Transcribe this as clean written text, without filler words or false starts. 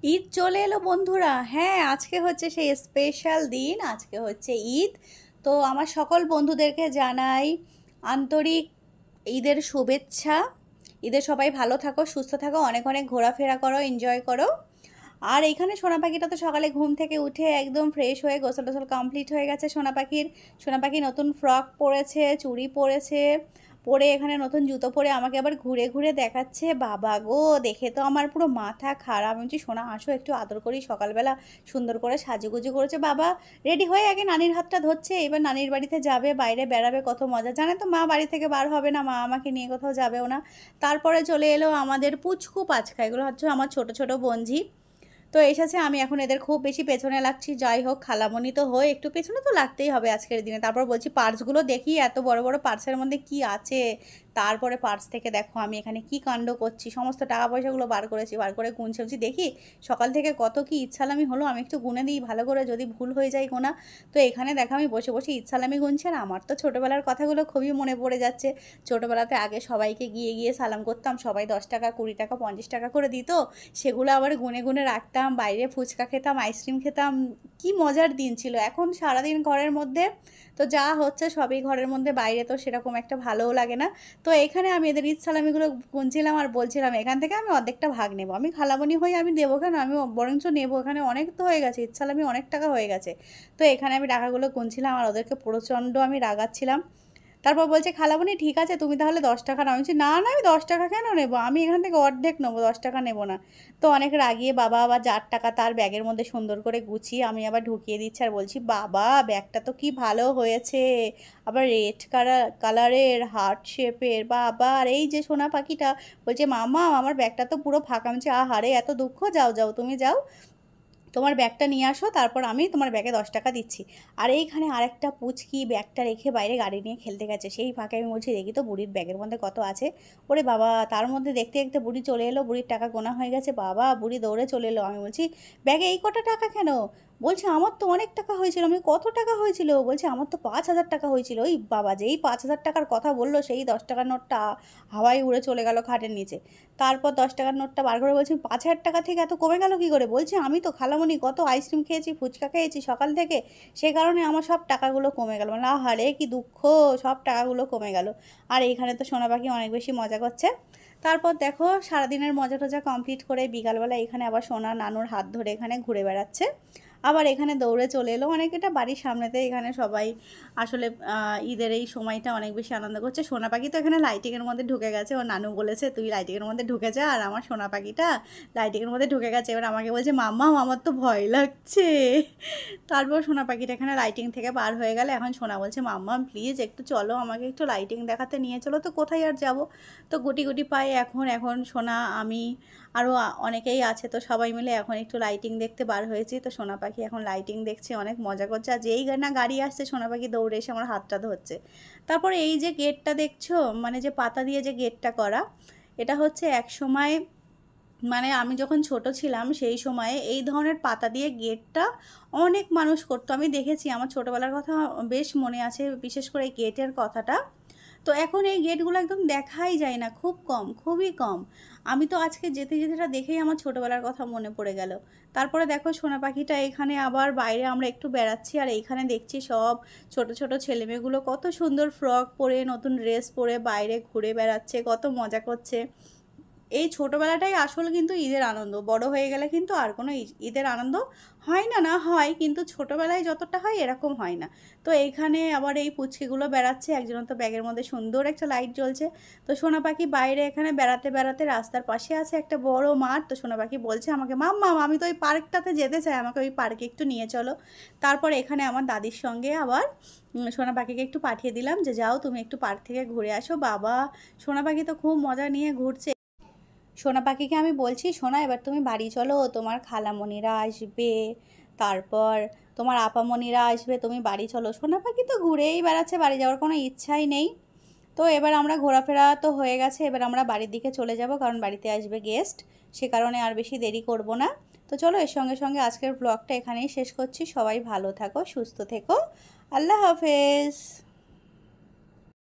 ঈদ চলে এলো বন্ধুরা। হ্যাঁ, আজকে হচ্ছে সেই স্পেশাল দিন, আজকে হচ্ছে ঈদ। তো আমার সকল বন্ধুদেরকে জানাই আন্তরিক ঈদের শুভেচ্ছা। ঈদে সবাই ভালো থাকো, সুস্থ থাকো, অনেক অনেক ঘোরাফেরা করো, এনজয় করো। আর এইখানে সোনা পাখিটা তো সকালে ঘুম থেকে উঠে একদম ফ্রেশ হয়ে গোসল টোসল কমপ্লিট হয়ে গেছে সোনা পাখির। সোনা পাখি নতুন ফ্রক পরেছে, চুড়ি পরেছে, পরে এখানে নতুন জুতো পরে আমাকে আবার ঘুরে ঘুরে দেখাচ্ছে। বাবা গো, দেখে তো আমার পুরো মাথা খারাপ। আমি বলছি সোনা আসো একটু আদর করি, সকালবেলা সুন্দর করে সাজুগুজু করেছে। বাবা রেডি হয়ে আগে নানির হাতটা ধরছে, এবার নানির বাড়িতে যাবে, বাইরে বেড়াবে, কত মজা। জানে তো মা বাড়ি থেকে বার হবে না, মা আমাকে নিয়ে কোথাও যাবেও না। তারপরে চলে এলো আমাদের পুচকু পাচকা, এগুলো হচ্ছে আমার ছোট ছোট বোনঝি। তো এসেছে, আমি এখন এদের খুব বেশি পেছনে লাগছি। যাই হোক, খালামণি তো হয়ে একটু পেছনে তো লাগতেই হবে আজকের দিনে। তারপর বলছি পার্সগুলো দেখি, এত বড় বড় পার্সের মধ্যে কি আছে। তারপরে পার্স থেকে দেখো আমি এখানে কি কাণ্ড করছি, সমস্ত টাকা পয়সাগুলো বার করেছি, বার করে গুনছে। বলছি দেখি সকাল থেকে কত কি ইচ্ছালামি হলো, আমি একটু গুনে দিই ভালো করে, যদি ভুল হয়ে যায় গোনা। তো এখানে দেখো আমি বসে বসে ইচ্ছালামি গুনছি, আর আমার তো ছোটোবেলার কথাগুলো খুবই মনে পড়ে যাচ্ছে। ছোটোবেলাতে আগে সবাইকে গিয়ে গিয়ে সালাম করতাম, সবাই 10 টাকা 20 টাকা 50 টাকা করে দিত, সেগুলো আবার গুনে গুনে রাখতাম, বাইরে ফুচকা খেতাম, আইসক্রিম খেতাম। কি মজার দিন ছিল। এখন সারাদিন ঘরের মধ্যে, তো যা হচ্ছে সবই ঘরের মধ্যে, বাইরে তো সেরকম একটা ভালোও লাগে না। তো এখানে আমি এদের ঈদ সালামিগুলো গুনছিলাম আর বলছিলাম এখান থেকে আমি অর্ধেকটা ভাগ নেব। আমি খালামণি হয়ে আমি দেবো কেন, আমি বরঞ্চ নেবো, এখানে অনেক তো হয়ে গেছে, ঈদ সালামি অনেক টাকা হয়ে গেছে। তো এখানে আমি টাকাগুলো গুনছিলাম আর ওদেরকে প্রচণ্ড আমি রাগাচ্ছিলাম। তারপর বলছে খালামণি ঠিক আছে তুমি তাহলে 10 টাকা নাও। আমি বলছি না না, আমি 10 টাকা কেন নেবো, আমি এখান থেকে অর্ধেক নেবো, 10 টাকা নেবো না। তো অনেক রাগিয়ে বাবা আবার 4 টাকা তার ব্যাগের মধ্যে সুন্দর করে গুছিয়ে আমি আবার ঢুকিয়ে দিচ্ছি, আর বলছি বাবা ব্যাগটা তো কি ভালো হয়েছে, আবার রেড কালারের হার্ট শেপের। বাবা আর এই যে সোনা পাখিটা বলছে মামা আমার ব্যাগটা তো পুরো ফাঁকা। আমি বলছি আহারে এত দুঃখ, যাও যাও তুমি যাও, তোমার ব্যাগটা নিয়ে আসো, তারপর আমি তোমার ব্যাগে 10 টাকা দিচ্ছি। আর এইখানে আরেকটা পুচকি ব্যাগটা রেখে বাইরে গাড়ি নিয়ে খেলতে গেছে, সেই ফাঁকে আমি বলছি দেখি তো বুড়ির ব্যাগের মধ্যে কত আছে। ওরে বাবা, তার মধ্যে দেখতে দেখতে বুড়ি চলে এলো, বুড়ির টাকা গোনা হয়ে গেছে। বাবা বুড়ি দৌড়ে চলে এলো। আমি বলছি ব্যাগে এই কটা টাকা কেন? বলছে আমার তো অনেক টাকা হয়েছিল। আমি কত টাকা হয়েছিল? বলছে আমার তো 5,000 টাকা হয়েছিল। ওই বাবা, যেই 5,000 টাকার কথা বললো সেই 10 টাকার নোটটা হাওয়ায় উড়ে চলে গেল খাটের নিচে। তারপর 10 টাকার নোটটা বার করে বলছি 5,000 টাকা থেকে এত কমে গেল কী করে? বলছে আমি তো খালামণি কত আইসক্রিম খেয়েছি, ফুচকা খেয়েছি সকাল থেকে, সে কারণে আমার সব টাকাগুলো কমে গেল। মানে আহারে কি দুঃখ, সব টাকাগুলো কমে গেল। আর এইখানে তো সোনা পাখি অনেক বেশি মজা করছে। তারপর দেখো সারাদিনের মজা টজা কমপ্লিট করে বিকালবেলা এখানে আবার সোনা নানুর হাত ধরে এখানে ঘুরে বেড়াচ্ছে। আবার এখানে দৌড়ে চলে এলো, অনেক এটা বাড়ির সামনেতে। এখানে সবাই আসলে ঈদের এই সময়টা অনেক বেশি আনন্দ করছে। সোনা পাখি তো এখানে লাইটিংয়ের মধ্যে ঢুকে গেছে, ও নানু বলেছে তুই লাইটিংয়ের মধ্যে ঢুকে যা, আর আমার সোনা পাখিটা লাইটিংয়ের মধ্যে ঢুকে গেছে। এবার আমাকে বলছে মাম্মা আমার তো ভয় লাগছে। তারপর সোনা পাখিটা এখানে লাইটিং থেকে বার হয়ে গেলে এখন সোনা বলছে মাম্মা প্লিজ একটু চলো, আমাকে একটু লাইটিং দেখাতে নিয়ে চলো। তো কোথায় আর যাব। তো গুটি গুটি পায়ে এখন এখন সোনা আমি আরও অনেকেই আছে, তো সবাই মিলে এখন একটু লাইটিং দেখতে বার হয়েছি। তো সোনা পাখি এখন লাইটিং দেখছে, অনেক মজা করছে। আর যেই না গাড়ি আসছে সোনা পাখি দৌড়ে এসে আমার হাতটা ধরছে। তারপরে এই যে গেটটা দেখছো, মানে যে পাতা দিয়ে যে গেটটা করা, এটা হচ্ছে এক সময়, মানে আমি যখন ছোট ছিলাম সেই সময়ে এই ধরনের পাতা দিয়ে গেটটা অনেক মানুষ করতো, আমি দেখেছি। আমার ছোটোবেলার কথা বেশ মনে আছে, বিশেষ করে এই গেটের কথাটা। তো এখন এই গেটগুলো একদম দেখাই যায় না, খুব কম, খুবই কম। আমি তো আজকে যেতে যেতে এটা দেখেই আমার ছোটোবেলার কথা মনে পড়ে গেল। তারপরে দেখো সোনা পাখিটা এখানে আবার বাইরে আমরা একটু বেড়াচ্ছি, আর এইখানে দেখছি সব ছোট ছোট ছেলেমেয়েগুলো কত সুন্দর ফ্রক পরে নতুন ড্রেস পরে বাইরে ঘুরে বেড়াচ্ছে, কত মজা করছে। এই ছোটোবেলাটাই আসল কিন্তু ঈদের আনন্দ। বড় হয়ে গেলে কিন্তু আর কোনো ঈদের আনন্দ হয় না, না হয় কিন্তু ছোটোবেলায় যতটা হয় এরকম হয় না। তো এইখানে আবার এই পুচকিগুলো বেড়াচ্ছে, একজনের তো ব্যাগের মধ্যে সুন্দর একটা লাইট জ্বলছে। তো সোনা পাখি বাইরে এখানে বেড়াতে বেড়াতে রাস্তার পাশে আছে একটা বড় মাঠ। তো সোনা পাখি বলছে আমাকে মাম্মা আমি তো ওই পার্কটাতে যেতে চাই, আমাকে ওই পার্কে একটু নিয়ে চলো। তারপর এখানে আমার দাদির সঙ্গে আবার সোনা পাখিকে একটু পাঠিয়ে দিলাম যে যাও তুমি একটু পার্ক থেকে ঘুরে আসো। বাবা সোনা পাখি তো খুব মজা নিয়ে ঘুরছে। সোনা পাখিকে আমি বলছি সোনা এবার তুমি বাড়ি চলো, তোমার খালামণিরা আসবে, তারপর তোমার আপামণিরা আসবে, তুমি বাড়ি চলো। সোনা পাখি তো ঘুরেই বেড়াচ্ছে, বাড়ি যাওয়ার কোনো ইচ্ছাই নেই। তো এবার আমরা ঘোরাফেরা তো হয়ে গেছে, এবার আমরা বাড়ির দিকে চলে যাব, কারণ বাড়িতে আসবে গেস্ট, সে কারণে আর বেশি দেরি করব না। তো চলো এর সঙ্গে সঙ্গে আজকের ব্লগটা এখানেই শেষ করছি। সবাই ভালো থাকো, সুস্থ থেকো, আল্লাহ হাফেজ।